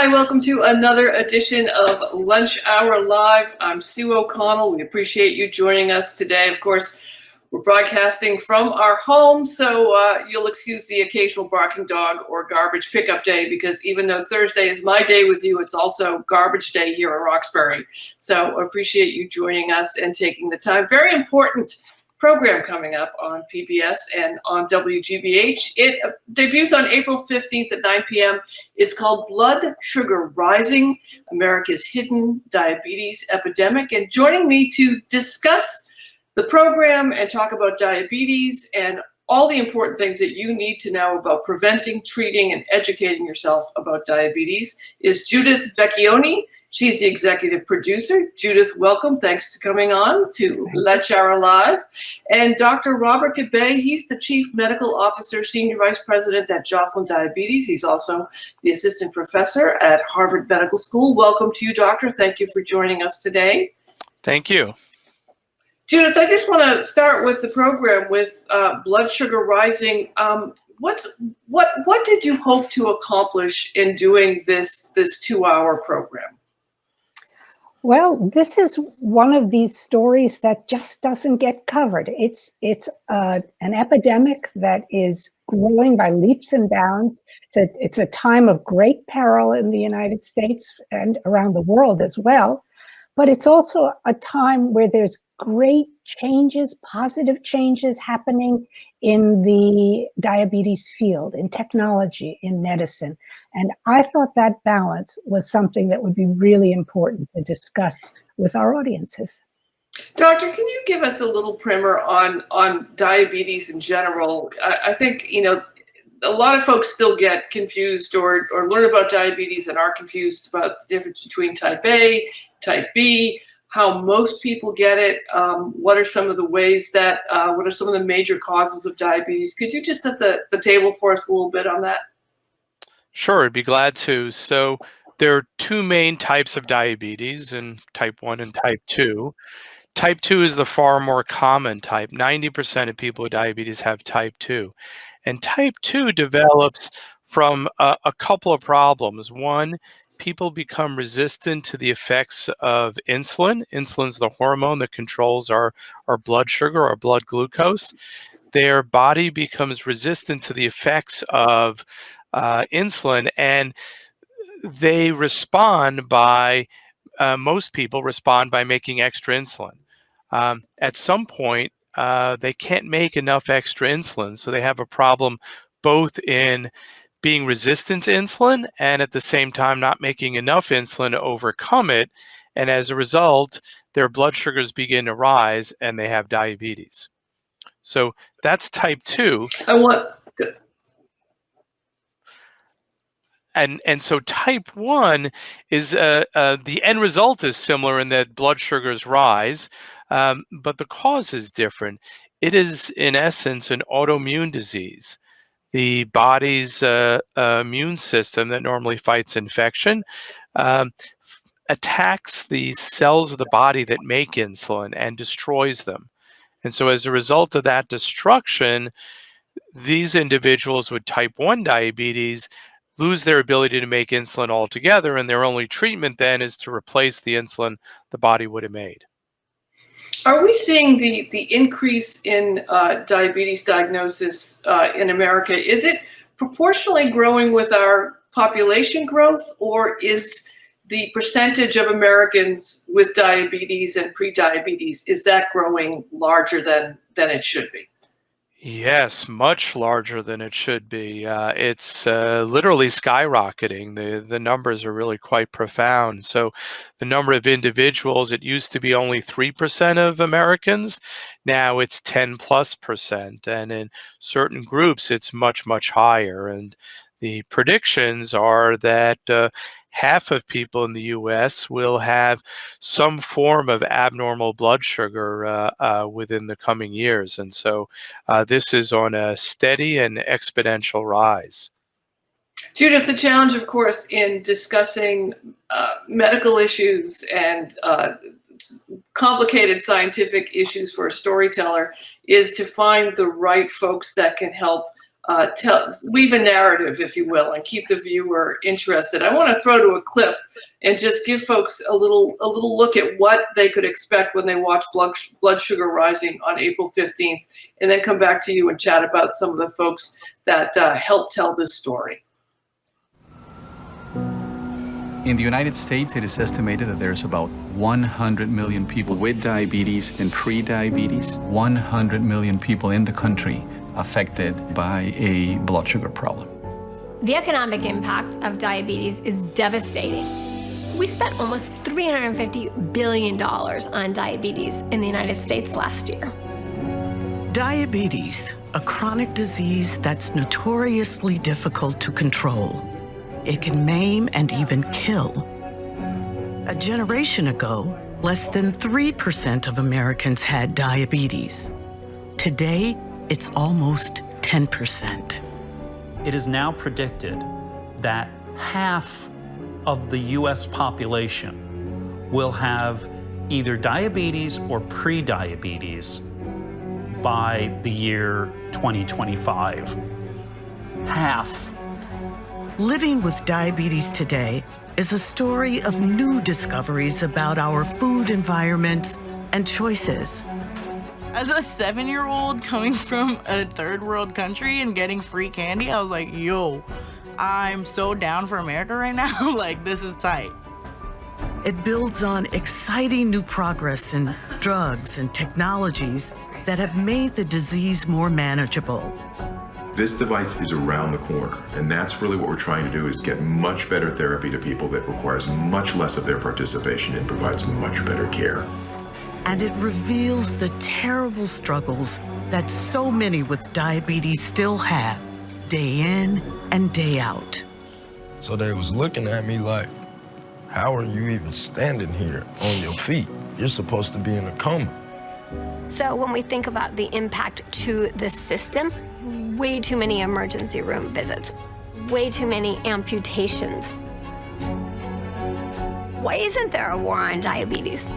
Hi, welcome to another edition of Lunch Hour Live. I'm Sue O'Connell. We appreciate you joining us today. Of course, we're broadcasting from our home, so you'll excuse the occasional barking dog or garbage pickup day, because even though Thursday is my day with you, it's also garbage day here in Roxbury. So I appreciate you joining us and taking the time. Very important program coming up on PBS and on WGBH. It debuts on April 15th at 9 p.m. It's called Blood Sugar Rising, America's Hidden Diabetes Epidemic. And joining me to discuss the program and talk about diabetes and all the important things that you need to know about preventing, treating, and educating yourself about diabetes is Judith Vecchione. She's the executive producer. Judith, welcome. Thanks for coming on to Lunch Hour Live. And Dr. Robert Gabbay, he's the chief medical officer, senior vice president at Joslin Diabetes. He's also the assistant professor at Harvard Medical School. Welcome to you, doctor. Thank you for joining us today. Thank you. Judith, I just want to start with the program with Blood Sugar Rising. What did you hope to accomplish in doing this 2-hour program? Well, this is one of these stories that just doesn't get covered. It's an epidemic that is growing by leaps and bounds. It's a time of great peril in the United States and around the world as well. But it's also a time where there's great changes, positive changes happening in the diabetes field, in technology, in medicine. And I thought that balance was something that would be really important to discuss with our audiences. Doctor, can you give us a little primer on diabetes in general? I think, a lot of folks still get confused or learn about diabetes and are confused about the difference between type A, type B, how most people get it. What are some of the ways that, what are some of the major causes of diabetes? Could you just set the table for us a little bit on that? Sure, I'd be glad to. So there are two main types of diabetes, and type 1 and type 2. Type 2 is the far more common type. 90% of people with diabetes have type 2. And type 2 develops from a couple of problems. One, people become resistant to the effects of insulin. Insulin's the hormone that controls our blood sugar, our blood glucose. Their body becomes resistant to the effects of insulin, and they respond by, most people respond by making extra insulin. At some point, they can't make enough extra insulin, so they have a problem both in being resistant to insulin and at the same time not making enough insulin to overcome it. And as a result, their blood sugars begin to rise and they have diabetes. So that's type 2. And so type 1 is the end result is similar in that blood sugars rise, but the cause is different. It is, in essence, an autoimmune disease. The body's immune system that normally fights infection attacks the cells of the body that make insulin and destroys them. And so as a result of that destruction, these individuals with type 1 diabetes lose their ability to make insulin altogether, and their only treatment then is to replace the insulin the body would have made. Are we seeing the increase in diabetes diagnosis in America? Is it proportionally growing with our population growth, or is the percentage of Americans with diabetes and prediabetes, is that growing larger than it should be? Yes, much larger than it should be. It's literally skyrocketing. The numbers are really quite profound. So the number of individuals, it used to be only 3% of Americans. Now it's 10+%. And in certain groups, it's much, much higher. And the predictions are that half of people in the U.S. will have some form of abnormal blood sugar within the coming years. And so this is on a steady and exponential rise. Judith, the challenge, of course, in discussing medical issues and complicated scientific issues for a storyteller is to find the right folks that can help weave a narrative, if you will, and keep the viewer interested. I want to throw to a clip and just give folks a little look at what they could expect when they watch Blood Sugar Rising on April 15th, and then come back to you and chat about some of the folks that helped tell this story. In the United States, it is estimated that there's about 100 million people with diabetes and pre-diabetes, 100 million people in the country affected by a blood sugar problem. The economic impact of diabetes is devastating. We spent almost $350 billion on diabetes in the United States last year. Diabetes, a chronic disease that's notoriously difficult to control. It can maim and even kill. A generation ago, less than 3% of Americans had diabetes. Today, it's almost 10%. It is now predicted that half of the US population will have either diabetes or pre-diabetes by the year 2025. Half. Living with diabetes today is a story of new discoveries about our food environments and choices. As a 7-year-old coming from a third world country and getting free candy, I was like, yo, I'm so down for America right now. Like, this is tight. It builds on exciting new progress in drugs and technologies that have made the disease more manageable. This device is around the corner, and that's really what we're trying to do, is get much better therapy to people that requires much less of their participation and provides much better care. And it reveals the terrible struggles that so many with diabetes still have, day in and day out. So they was looking at me like, how are you even standing here on your feet? You're supposed to be in a coma. So when we think about the impact to the system, way too many emergency room visits, way too many amputations. Why isn't there a war on diabetes?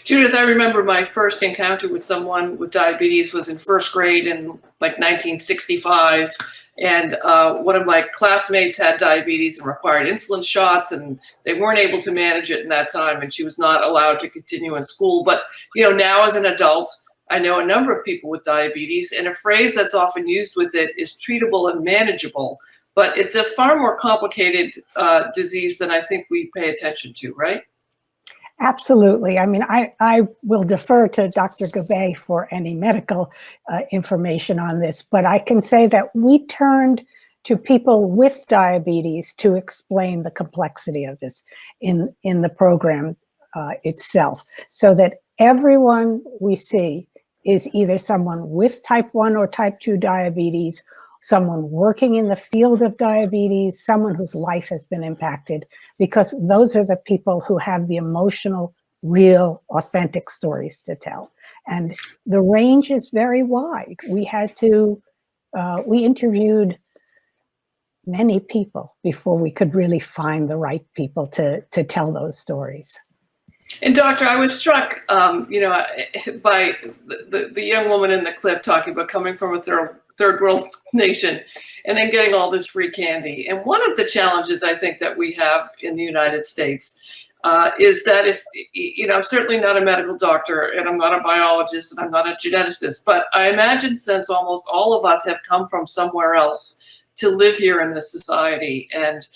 Judith, I remember my first encounter with someone with diabetes was in first grade in like 1965. And one of my classmates had diabetes and required insulin shots, and they weren't able to manage it in that time, and she was not allowed to continue in school. But, you know, now as an adult, I know a number of people with diabetes, and a phrase that's often used with it is treatable and manageable. But it's a far more complicated disease than I think we pay attention to, right? Absolutely. I mean, I will defer to Dr. Gabbay for any medical information on this, but I can say that we turned to people with diabetes to explain the complexity of this in the program itself, so that everyone we see is either someone with type 1 or type 2 diabetes, someone working in the field of diabetes, someone whose life has been impacted, because those are the people who have the emotional, real, authentic stories to tell. And the range is very wide. We had to, we interviewed many people before we could really find the right people to tell those stories. And doctor, I was struck, you know, by the young woman in the clip talking about coming from a third world nation and then getting all this free candy. And one of the challenges I think that we have in the United States is that if, you know, I'm certainly not a medical doctor and I'm not a biologist and I'm not a geneticist, but I imagine since almost all of us have come from somewhere else to live here in this society, and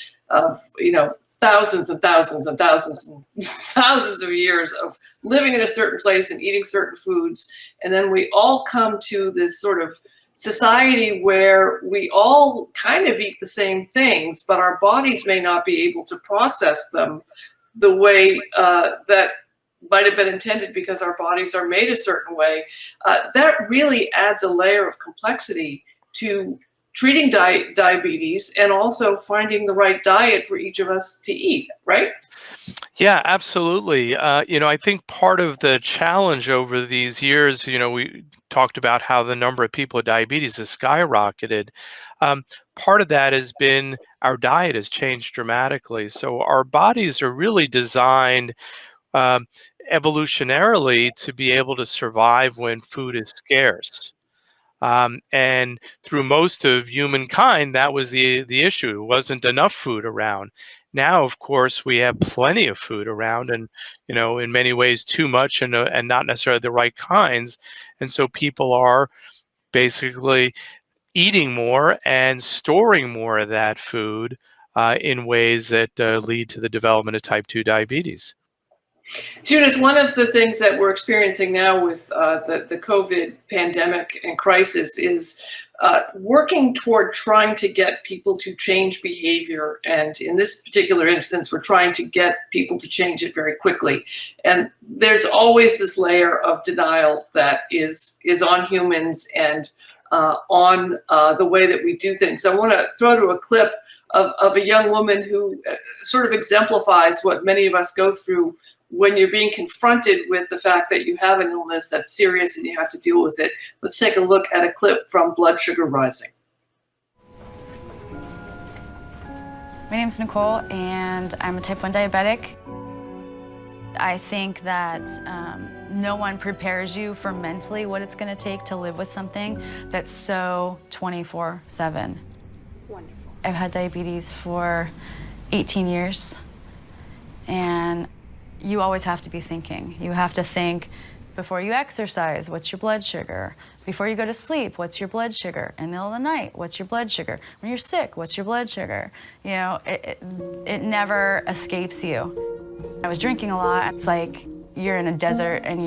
you know, thousands and thousands and thousands and thousands of years of living in a certain place and eating certain foods. And then we all come to this sort of society where we all kind of eat the same things, but our bodies may not be able to process them the way that might have been intended because our bodies are made a certain way. That really adds a layer of complexity to treating diabetes and also finding the right diet for each of us to eat, right? Yeah, absolutely. I think part of the challenge over these years, we talked about how the number of people with diabetes has skyrocketed. Um, Part of that has been our diet has changed dramatically. So our bodies are really designed um, evolutionarily to be able to survive when food is scarce. And through most of humankind, that was the issue. It wasn't enough food around. Now, of course, we have plenty of food around, and in many ways, too much, and not necessarily the right kinds. And so people are basically eating more and storing more of that food in ways that lead to the development of type 2 diabetes. Judith, one of the things that we're experiencing now with the COVID pandemic and crisis is working toward trying to get people to change behavior. And in this particular instance, we're trying to get people to change it very quickly. And there's always this layer of denial that is on humans and on the way that we do things. I want to throw to a clip of a young woman who sort of exemplifies what many of us go through when you're being confronted with the fact that you have an illness that's serious and you have to deal with it. Let's take a look at a clip from Blood Sugar Rising. My name's Nicole, and I'm a type 1 diabetic. I think that no one prepares you for mentally what it's going to take to live with something that's so 24/7. Wonderful. I've had diabetes for 18 years, and you always have to be thinking. You have to think before you exercise, what's your blood sugar? Before you go to sleep, what's your blood sugar? In the middle of the night, what's your blood sugar? When you're sick, what's your blood sugar? It never escapes you. I was drinking a lot. It's like you're in a desert and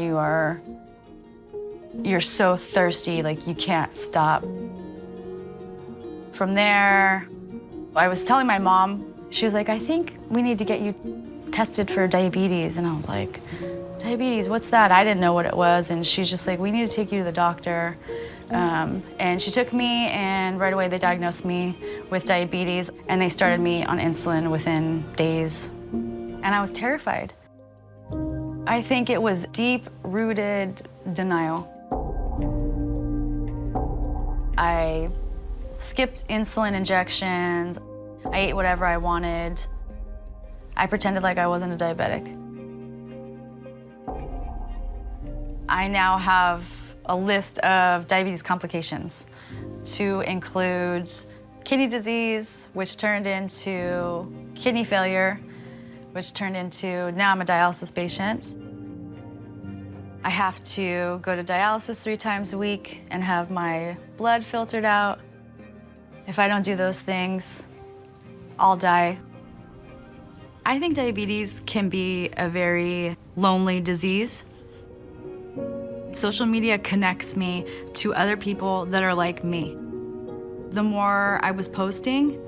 you're so thirsty, like you can't stop. From there, I was telling my mom, she was like, I think we need to get you tested for diabetes. And I was like, diabetes, what's that? I didn't know what it was. And she's just like, we need to take you to the doctor. And she took me, and right away they diagnosed me with diabetes, and they started me on insulin within days. And I was terrified. I think it was deep-rooted denial. I skipped insulin injections. I ate whatever I wanted. I pretended like I wasn't a diabetic. I now have a list of diabetes complications to include kidney disease, which turned into kidney failure, which turned into now I'm a dialysis patient. I have to go to dialysis 3 times a week and have my blood filtered out. If I don't do those things, I'll die. I think diabetes can be a very lonely disease. Social media connects me to other people that are like me. The more I was posting,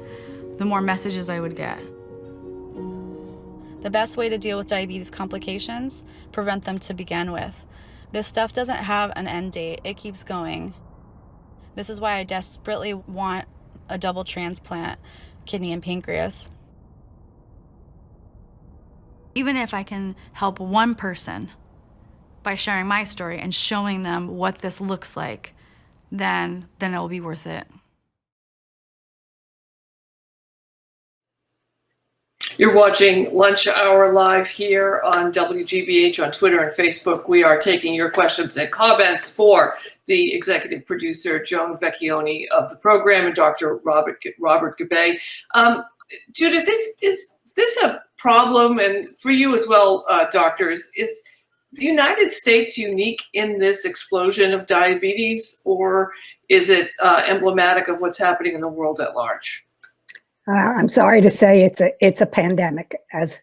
the more messages I would get. The best way to deal with diabetes complications, prevent them to begin with. This stuff doesn't have an end date, it keeps going. This is why I desperately want a double transplant, kidney and pancreas. Even if I can help one person by sharing my story and showing them what this looks like, then it will be worth it. You're watching Lunch Hour Live here on WGBH on Twitter and Facebook. We are taking your questions and comments for the executive producer, Joan Vecchione of the program, and Dr. Robert Gabbay. Judith, is this a problem, and for you as well, doctors, is the United States unique in this explosion of diabetes, or is it emblematic of what's happening in the world at large? I'm sorry to say it's a pandemic as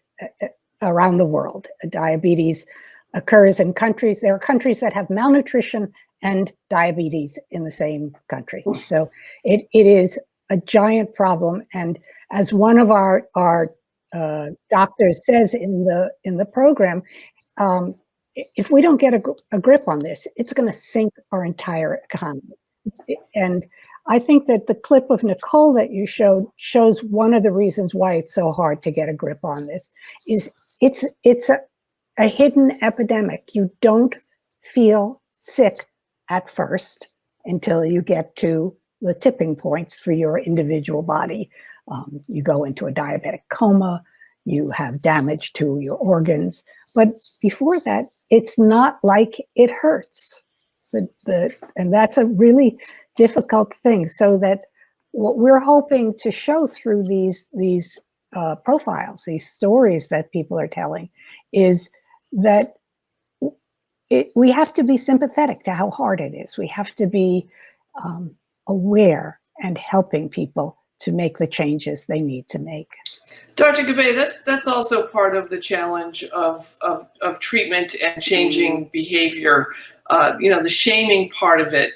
around the world. Diabetes occurs in countries. There are countries that have malnutrition and diabetes in the same country. So it is a giant problem. And as one of our doctors says in the program, if we don't get a grip on this, it's going to sink our entire economy. And I think that the clip of Nicole that you showed shows one of the reasons why it's so hard to get a grip on this. Is it's a hidden epidemic. You don't feel sick at first until you get to the tipping points for your individual body. You go into a diabetic coma, you have damage to your organs. But before that, it's not like it hurts. And that's a really difficult thing. So that what we're hoping to show through these profiles, these stories that people are telling, is that we have to be sympathetic to how hard it is. We have to be aware and helping people to make the changes they need to make. Dr. Gabbay, that's also part of the challenge of treatment and changing behavior. The shaming part of it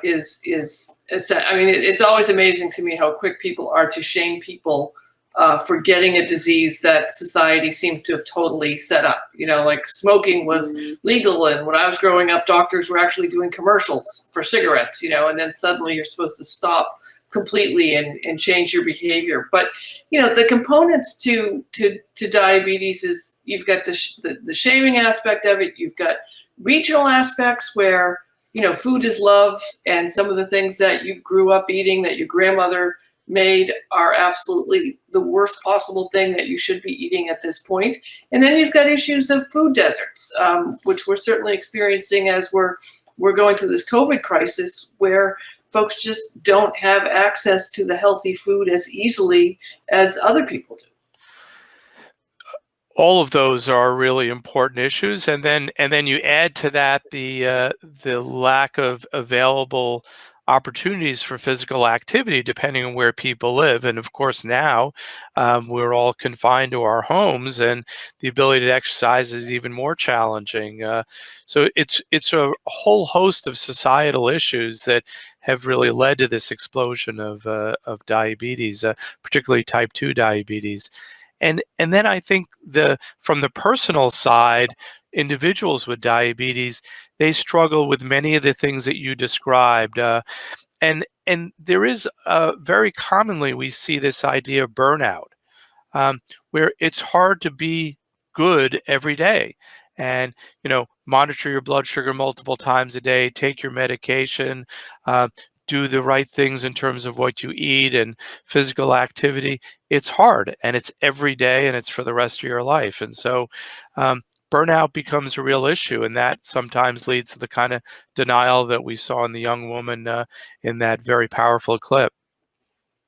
is I mean, it's always amazing to me how quick people are to shame people for getting a disease that society seems to have totally set up. Like smoking was legal, and when I was growing up, doctors were actually doing commercials for cigarettes, and then suddenly you're supposed to stop completely and change your behavior. But the components to diabetes is you've got the shaming aspect of it. You've got regional aspects where food is love, and some of the things that you grew up eating that your grandmother made are absolutely the worst possible thing that you should be eating at this point. And then you've got issues of food deserts, which we're certainly experiencing as we're going through this COVID crisis, where folks just don't have access to the healthy food as easily as other people do. All of those are really important issues, and then you add to that the lack of available opportunities for physical activity depending on where people live. And of course now we're all confined to our homes, and the ability to exercise is even more challenging. So it's a whole host of societal issues that have really led to this explosion of diabetes, particularly type 2 diabetes. And then I think from the personal side, individuals with diabetes, they struggle with many of the things that you described. And there is very commonly we see this idea of burnout, where it's hard to be good every day. And, monitor your blood sugar multiple times a day, take your medication, do the right things in terms of what you eat and physical activity. It's hard, and it's every day, and it's for the rest of your life. And so burnout becomes a real issue, and that sometimes leads to the kind of denial that we saw in the young woman in that very powerful clip.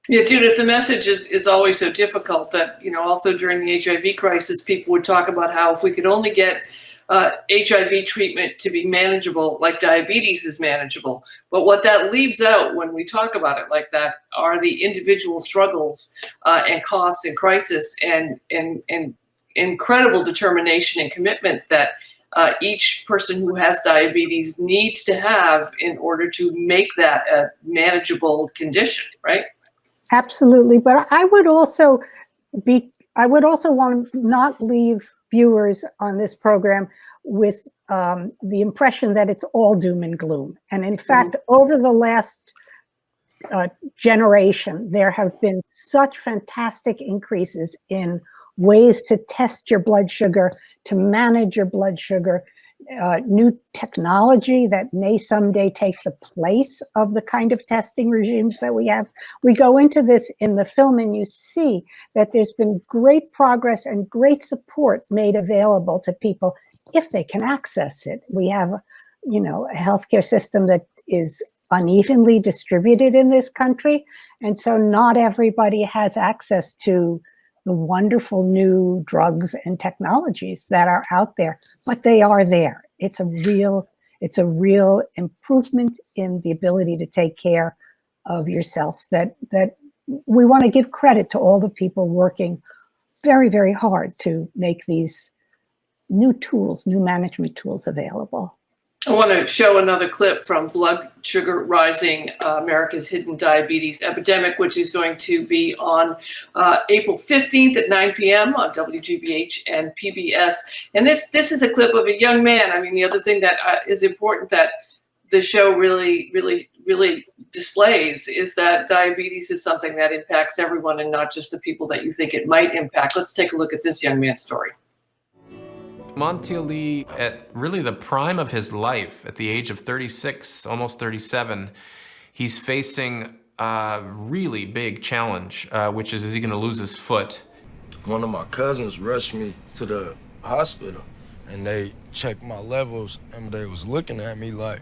Yeah, Judith, the message is always so difficult that, also during the HIV crisis, people would talk about how if we could only get HIV treatment to be manageable, like diabetes is manageable. But what that leaves out when we talk about it like that are the individual struggles and costs and crisis and incredible determination and commitment that each person who has diabetes needs to have in order to make that a manageable condition, right? Absolutely. But I would also want to not leave viewers on this program with the impression that it's all doom and gloom. And in fact, over the last generation, there have been such fantastic increases in ways to test your blood sugar, to manage your blood sugar, new technology that may someday take the place of the kind of testing regimes that we have. We go into this in the film, and you see that there's been great progress and great support made available to people if they can access it. We have, a healthcare system that is unevenly distributed in this country, and so not everybody has access to the wonderful new drugs and technologies that are out there, but they are there. It's a real improvement in the ability to take care of yourself that we want to give credit to all the people working very, very hard to make these new tools, new management tools available. I want to show another clip from Blood Sugar Rising, America's Hidden Diabetes Epidemic, which is going to be on April 15th at 9 p.m. on WGBH and PBS. And this is a clip of a young man. I mean, the other thing that is important that the show really displays is that diabetes is something that impacts everyone and not just the people that you think it might impact. Let's take a look at this young man's story. Montiel Lee, at really the prime of his life, at the age of 36, almost 37, he's facing a really big challenge, which is he going to lose his foot? One of my cousins rushed me to the hospital, and they checked my levels, and they was looking at me like,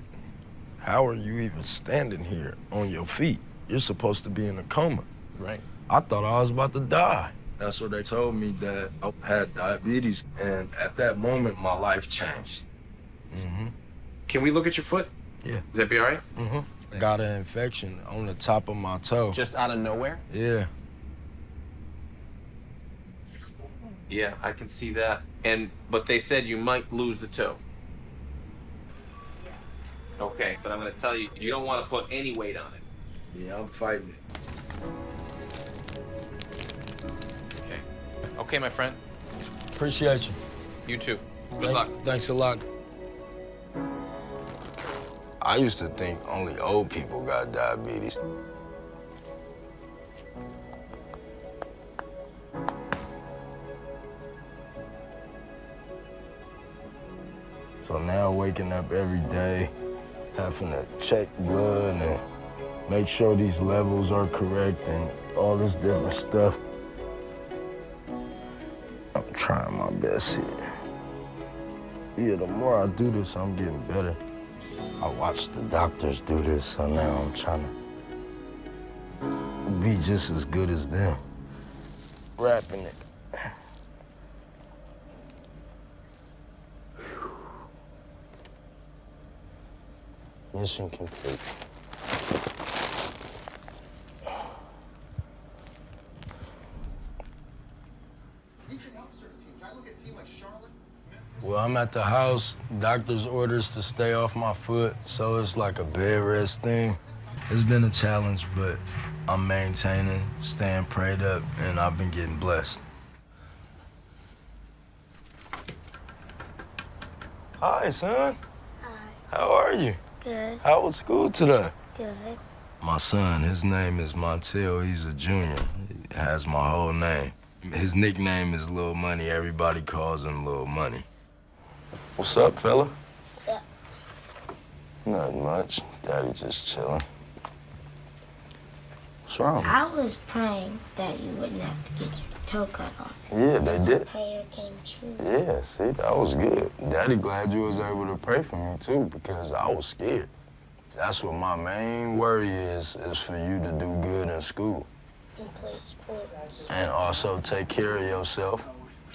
how are you even standing here on your feet? You're supposed to be in a coma. Right. I thought I was about to die. That's what they told me, that I had diabetes, and at that moment, my life changed. Can we look at your foot? Yeah. Would that be all right? I got an infection on the top of my toe. Just out of nowhere? Yeah. Yeah, I can see that. But they said you might lose the toe. Okay, but I'm going to tell you, you don't want to put any weight on it. Yeah, I'm fighting it. Okay. Okay, my friend. Appreciate you. You too. Good luck. Thanks a lot. I used to think only old people got diabetes. So now waking up every day, having to check blood and make sure these levels are correct and all this different stuff. I'm trying my best here. Yeah, the more I do this, I'm getting better. I watched the doctors do this, so now I'm trying to be just as good as them. Wrapping it. Mission complete. Well, I'm at the house. Doctor's orders to stay off my foot, so it's like a bed rest thing. It's been a challenge, but I'm maintaining, staying prayed up, and I've been getting blessed. Hi, son. Hi. How are you? Good. How was school today? Good. My son, his name is Montiel. He's a junior. He has my whole name. His nickname is Lil Money. Everybody calls him Lil Money. What's up, fella? What's up? Nothing much. Daddy just chilling. What's wrong? I was praying that you wouldn't have to get your toe cut off. Yeah, they did. Prayer came true. Yeah, see, that was good. Daddy glad you was able to pray for me, too, because I was scared. That's what my main worry is for you to do good in school. And play sports. And also take care of yourself.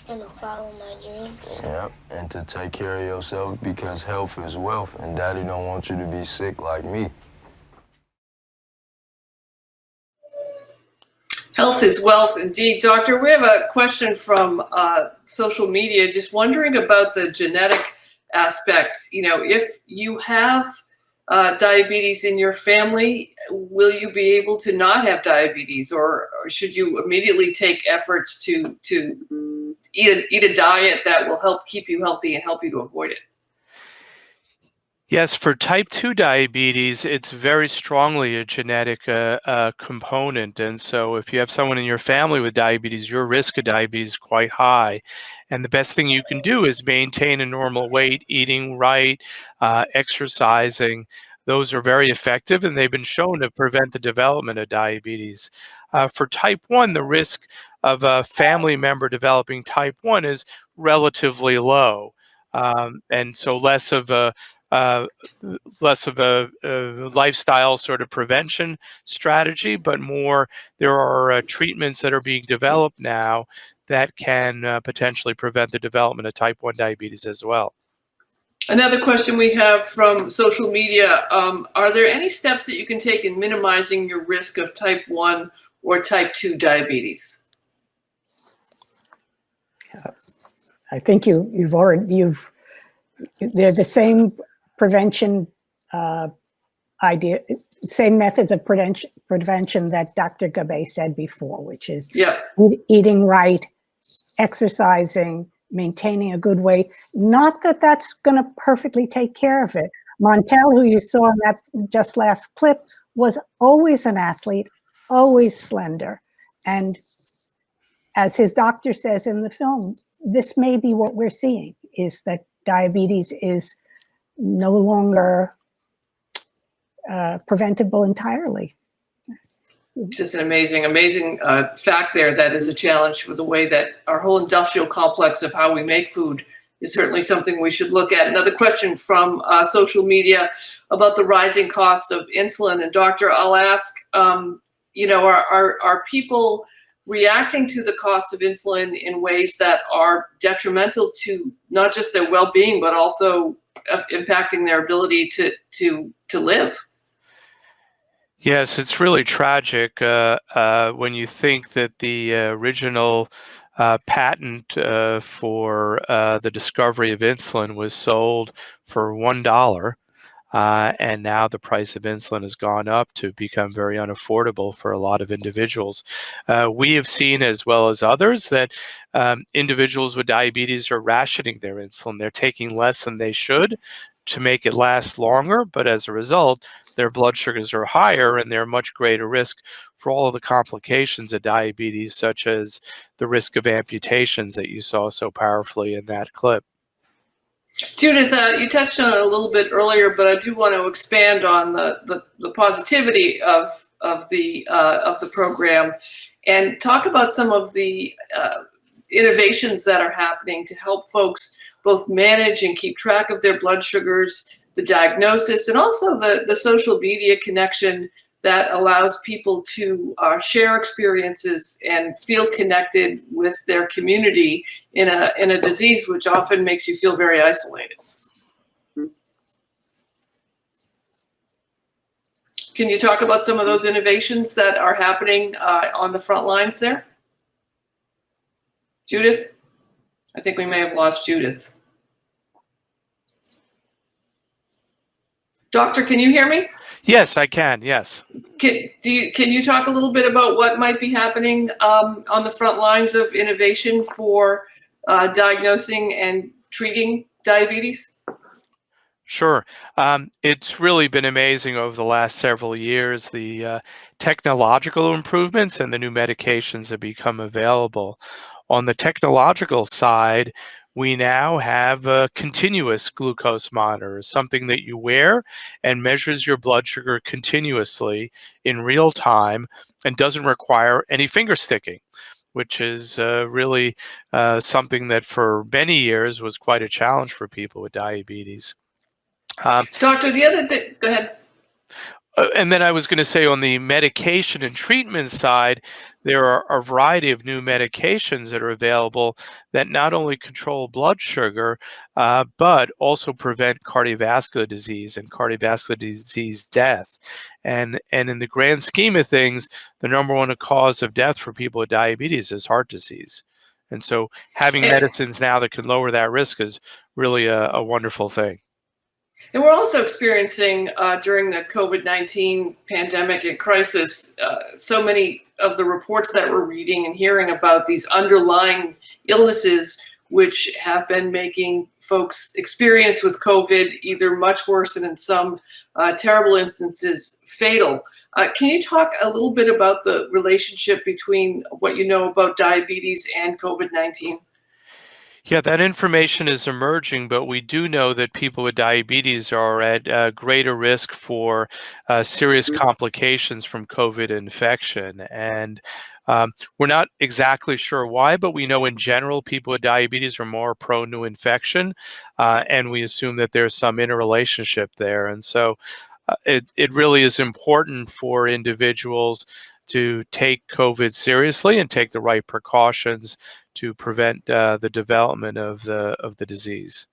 And to follow my dreams. Yep, and to take care of yourself because health is wealth, and Daddy don't want you to be sick like me. Health is wealth, indeed. Doctor, we have a question from social media, just wondering about the genetic aspects. You know, if you have diabetes in your family, will you be able to not have diabetes, or should you immediately take efforts to eat a diet that will help keep you healthy and help you to avoid it? Yes, for type 2 diabetes, it's very strongly a genetic component. And so if you have someone in your family with diabetes, your risk of diabetes is quite high. And the best thing you can do is maintain a normal weight, eating right, exercising. Those are very effective, and they've been shown to prevent the development of diabetes. For type 1, the risk of a family member developing type 1 is relatively low. And so less of a lifestyle sort of prevention strategy, but more there are treatments that are being developed now that can potentially prevent the development of type 1 diabetes as well. Another question we have from social media, are there any steps that you can take in minimizing your risk of type 1 or type 2 diabetes? I think they're the same prevention idea, same methods of prevention that Dr. Gabbay said before, which is eating right, exercising, maintaining a good weight. Not that that's going to perfectly take care of it, Montel, who you saw in that just last clip, was always an athlete, always slender. And as his doctor says in the film, this may be what we're seeing, is that diabetes is no longer preventable entirely. Just an amazing fact there. That is a challenge for the way that our whole industrial complex of how we make food is certainly something we should look at. Another question from social media about the rising cost of insulin. And doctor, I'll ask, are people reacting to the cost of insulin in ways that are detrimental to not just their well-being, but also impacting their ability to live? Yes, it's really tragic when you think that the original patent for the discovery of insulin was sold for $1. And now the price of insulin has gone up to become very unaffordable for a lot of individuals. We have seen, as well as others, that individuals with diabetes are rationing their insulin. They're taking less than they should to make it last longer, but as a result, their blood sugars are higher and they're much greater risk for all of the complications of diabetes, such as the risk of amputations that you saw so powerfully in that clip. Judith, you touched on it a little bit earlier, but I do want to expand on the positivity of the program and talk about some of the innovations that are happening to help folks both manage and keep track of their blood sugars, the diagnosis, and also the social media connection that allows people to share experiences and feel connected with their community in a disease which often makes you feel very isolated. Can you talk about some of those innovations that are happening on the front lines there? Judith? I think we may have lost Judith. Doctor, can you hear me? Yes, I can. Yes. Can you talk a little bit about what might be happening on the front lines of innovation for diagnosing and treating diabetes? Sure. It's really been amazing over the last several years, the technological improvements and the new medications that become available. On the technological side, we now have a continuous glucose monitor, something that you wear and measures your blood sugar continuously in real time and doesn't require any finger sticking, which is really something that for many years was quite a challenge for people with diabetes. Doctor, the other thing, go ahead. And then I was going to say, on the medication and treatment side, there are a variety of new medications that are available that not only control blood sugar, but also prevent cardiovascular disease and cardiovascular disease death. And in the grand scheme of things, the number one cause of death for people with diabetes is heart disease. And so having medicines now that can lower that risk is really a wonderful thing. And we're also experiencing during the COVID-19 pandemic and crisis, so many of the reports that we're reading and hearing about these underlying illnesses, which have been making folks' experience with COVID either much worse and in some terrible instances fatal. Can you talk a little bit about the relationship between what you know about diabetes and COVID-19? Yeah, that information is emerging, but we do know that people with diabetes are at greater risk for serious complications from COVID infection. And we're not exactly sure why, but we know in general people with diabetes are more prone to infection, and we assume that there's some interrelationship there. And so it really is important for individuals to take COVID seriously and take the right precautions to prevent the development of the disease.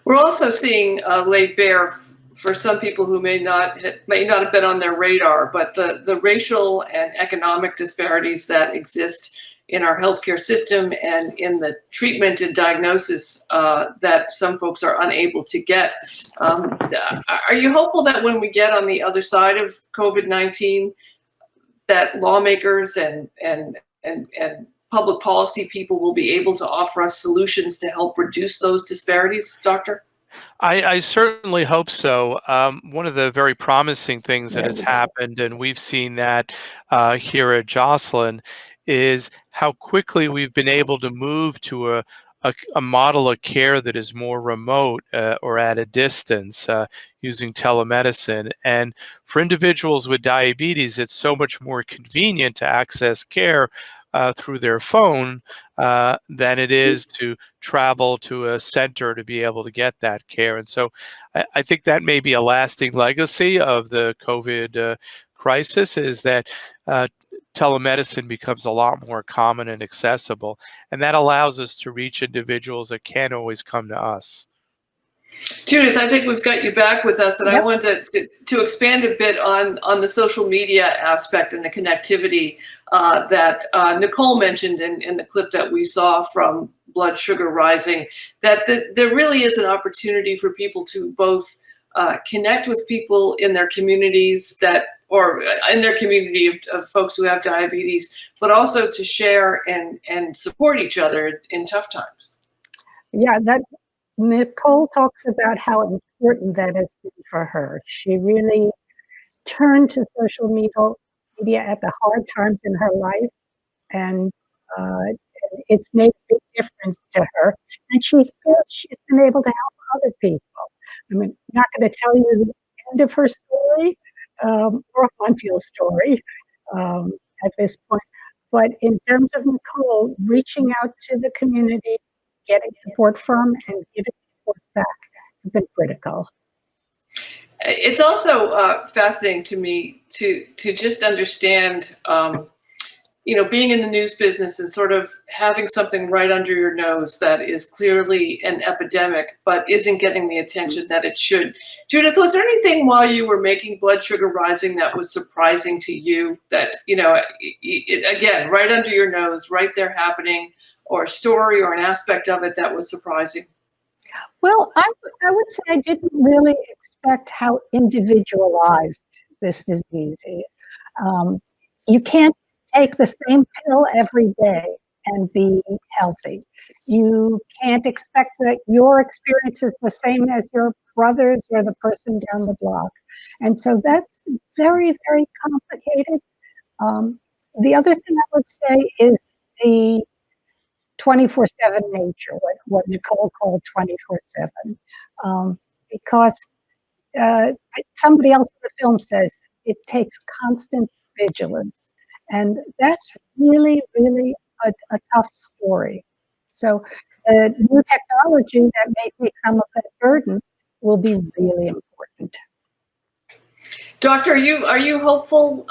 We're also seeing laid bare for some people who may not have been on their radar, but the racial and economic disparities that exist in our healthcare system and in the treatment and diagnosis that some folks are unable to get. Are you hopeful that when we get on the other side of COVID-19, that lawmakers and public policy people will be able to offer us solutions to help reduce those disparities, Doctor? I certainly hope so. One of the very promising things that There has we go. happened, and we've seen that here at Joslin, is how quickly we've been able to move to a model of care that is more remote or at a distance using telemedicine. And for individuals with diabetes, it's so much more convenient to access care through their phone than it is to travel to a center to be able to get that care. And so I think that may be a lasting legacy of the COVID crisis, is that telemedicine becomes a lot more common and accessible. And that allows us to reach individuals that can't always come to us. Judith, I think we've got you back with us, and I Yep. want to expand a bit on the social media aspect and the connectivity that Nicole mentioned in the clip that we saw from Blood Sugar Rising, that there really is an opportunity for people to both connect with people in their communities or in their community of folks who have diabetes, but also to share and support each other in tough times. Yeah, that Nicole talks about how important that has been for her. She really turned to social media at the hard times in her life, and uh, it's made a big difference to her. And she's been able to help other people. I mean, I'm not going to tell you the end of her story or Montiel's story at this point, but in terms of Nicole reaching out to the community, getting support from and giving support back have been critical. It's also fascinating to me to just understand, being in the news business and sort of having something right under your nose that is clearly an epidemic, but isn't getting the attention that it should. Judith, was there anything while you were making Blood Sugar Rising that was surprising to you that, again, right under your nose, right there happening, or a story or an aspect of it that was surprising? Well, I would say I didn't really expect how individualized this disease is. You can't take the same pill every day and be healthy. You can't expect that your experience is the same as your brother's or the person down the block. And so that's very, very complicated. The other thing I would say is the 24/7 nature, what Nicole called 24/7, because somebody else in the film says it takes constant vigilance, and that's really, really a tough story. So the new technology that may take some of that burden will be really important. Doctor, are you hopeful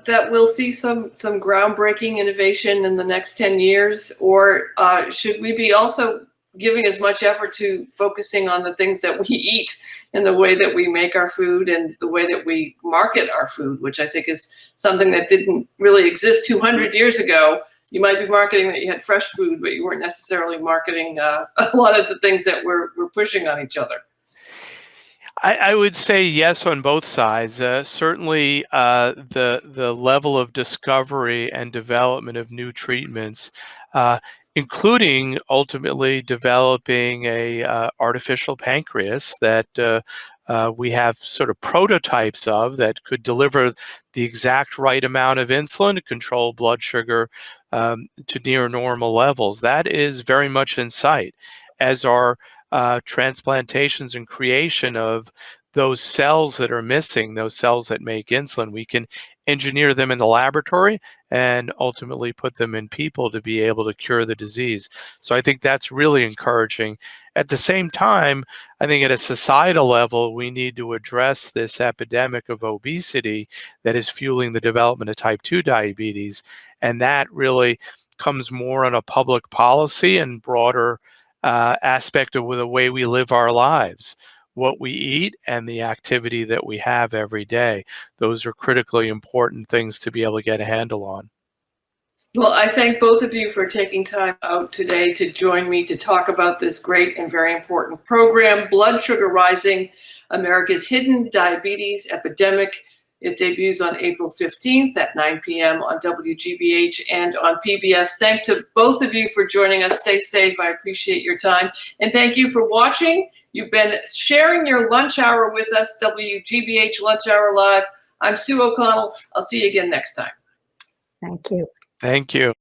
that we'll see some groundbreaking innovation in the next 10 years, or should we be also giving as much effort to focusing on the things that we eat and the way that we make our food and the way that we market our food, which I think is something that didn't really exist 200 years ago. You might be marketing that you had fresh food, but you weren't necessarily marketing a lot of the things that we're pushing on each other. I would say yes on both sides. Certainly, the level of discovery and development of new treatments, including ultimately developing a artificial pancreas that we have sort of prototypes of that could deliver the exact right amount of insulin to control blood sugar to near normal levels. That is very much in sight, as are transplantations and creation of those cells that are missing, those cells that make insulin. We can engineer them in the laboratory and ultimately put them in people to be able to cure the disease. So I think that's really encouraging. At the same time, I think at a societal level, we need to address this epidemic of obesity that is fueling the development of type 2 diabetes. And that really comes more on a public policy and broader aspect of the way we live our lives, what we eat and the activity that we have every day. Those are critically important things to be able to get a handle on. Well, I thank both of you for taking time out today to join me to talk about this great and very important program, Blood Sugar Rising, America's Hidden Diabetes Epidemic. It debuts on April 15th at 9 p.m. on WGBH and on PBS. Thank to both of you for joining us. Stay safe. I appreciate your time. And thank you for watching. You've been sharing your lunch hour with us, WGBH Lunch Hour Live. I'm Sue O'Connell. I'll see you again next time. Thank you. Thank you.